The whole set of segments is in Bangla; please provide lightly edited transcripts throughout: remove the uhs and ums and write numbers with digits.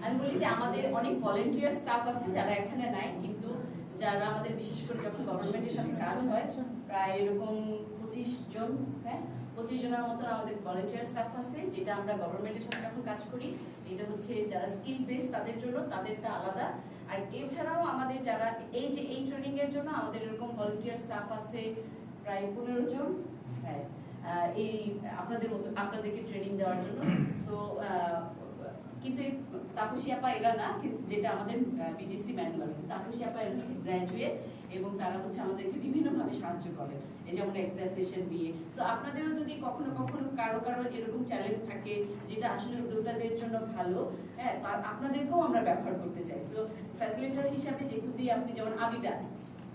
আমি বলি যে আমাদের অনেক ভলেন্টিয়ার স্টাফ আছে যারা এখানে নাই, কিন্তু যারা আমাদের বিশেষ করে যখন গভর্নমেন্টের সাথে কাজ হয় প্রায় এরকম 25 জন, হ্যাঁ 25 জনের মতো আমাদের ভলেন্টিয়ার স্টাফ আছে, যেটা আমরা গভর্নমেন্টের সাথে যখন কাজ করি এটা হচ্ছে যারা স্কিল বেস তাদের জন্য, তাদেরটা আলাদা। আর এছাড়াও আমাদের যারা এই ট্রেনিং এর জন্য আমাদের এরকম ভলেন্টিয়ার স্টাফ আছে প্রায় 15 জন, হ্যাঁ এই আপনাদেরকে ট্রেনিং দেওয়ার জন্য। সো কিন্তু তাপসী আপা এরা না, যেটা আমাদের বিডিসি ম্যানুয়াল, তাপসী আপা এরা হচ্ছে গ্র্যাজুয়েট এবং তারা হচ্ছে আমাদেরকে বিভিন্নভাবে সাহায্য করে, এই যেমন একটা সেশন দিয়ে। সো আপনাদেরও যদি কখনো কখনো কারো এরকম চ্যালেঞ্জ থাকে যেটা আসলে উদ্যোক্তাদের জন্য ভালো, হ্যাঁ আপনাদেরকেও আমরা ব্যবহার করতে চাই। সো ফ্যাসিলিটেটর হিসাবে যেহেতু আপনি যেমন আবিদা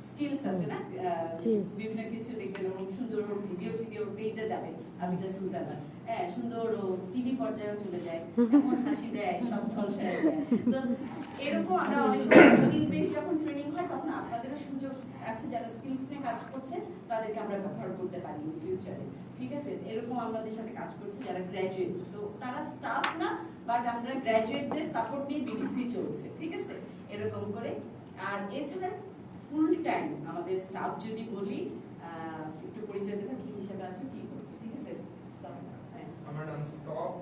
স্কিলস আছে না, বিভিন্ন কিছু দেখবেন সুন্দর ভিডিও পেজে যাবে আবিদা সুলতানা, হ্যাঁ সুন্দর টিভি পর্যায়েও চলে যায়, এমন হাসি দেয়, সব ঝলসায় দেয়। সো এরকম আমরা অনেক সময় স্কিল বেস যখন ট্রেনিং হয় তখন আপনাদেরও সুযোগ আছে, যারা স্কিলস নিয়ে কাজ করছে তাদেরকে আমরা ব্যবহার করতে পারি ফিউচারে, ঠিক আছে। এরকম আমাদের সাথে কাজ করছে যারা গ্র্যাজুয়েট, তো তারা স্টাফ না, বাট আমরা গ্র্যাজুয়েটদের সাপোর্ট নিয়ে বিডিসি চলছে, ঠিক আছে এরকম করে। আর এছাড়া ফুল টাইম আমাদের স্টাফ যদি বলি, একটু পরিচয় দেবেন কি হিসেবে আছে, কি করছে, ঠিক আছে। আমার নাম স্টপ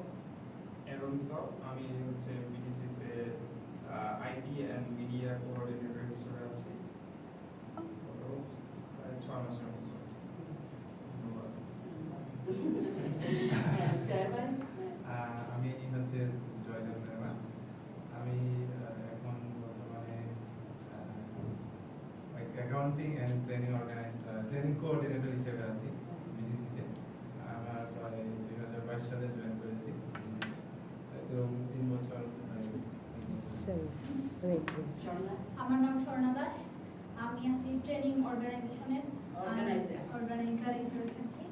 এরন স্টপ, আমি হচ্ছে বিডিসি তে আইটি এন্ড মিডিয়া কোঅর্ডিনেটর হিসেবে আছি গত 6 মাসের মতো। আমি হচ্ছে জয়দেব মেহমান, আমি এখন বর্তমানে অ্যাকাউন্টিং এন্ড ট্রেনিং কোঅর্ডিনেটর হিসেবে আছি বিডিসিতে। আমার 2022 সালে জয়েন করেছি, তো 3 বছর। আমার নাম স্বর্ণা দাস, আমি আছি ট্রেনিং অর্গানাইজেশনের অর্গানাইজার হিসেবে থাকি।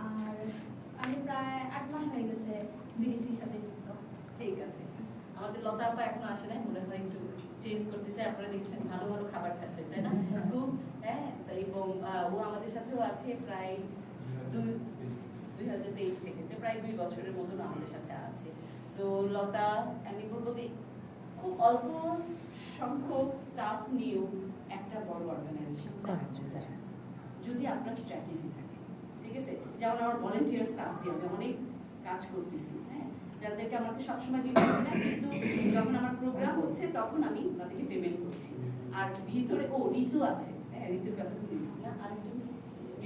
আর আমি প্রায় 8 মাস হয়ে গেছে বিডিসির সাথে যুক্ত। ঠিক আছে, আমাদের লতা আপা এখনো আসে নাই, মনে হয় একটু চেঞ্জ করতেছে। আপনারা দেখছেন ভালো ভালো খাবার খাচ্ছেন, তাই না? খুব, হ্যাঁ। এবং ও আমাদের সাথেও আছে প্রায় 2023 থেকে, প্রায় 2 বছরের মতন আমাদের সাথে আছে। তো লতা, আমি বলবো যে খুব অল্প সংখ্যক স্টাফ নিয়েও একটা বড় অর্গানাইজেশন চালানো, যদি আপনার স্ট্র্যাটেজি থাকে, ঠিক আছে। যেমন আমার ভলেন্টিয়ার স্টাফ দিয়ে আমি অনেক কাজ করতেছি, হ্যাঁ যাদেরকে আমাকে সবসময় দিতে হচ্ছে না, কিন্তু যখন আমার প্রোগ্রাম হচ্ছে তখন আমি তাদেরকে পেমেন্ট করছি। আর ভিতরে ঋতু আছে, হ্যাঁ ঋতুর কথা ভুলে গেছি না, আর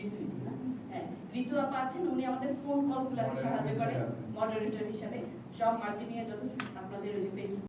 ঋতু না, হ্যাঁ ঋতু আপা আছেন, উনি আমাদের ফোন কলগুলোকে সাহায্য করে মডারেটর হিসাবে। সব মার্কেটিং এ যত আপনাদের ওই যে ফেসবুক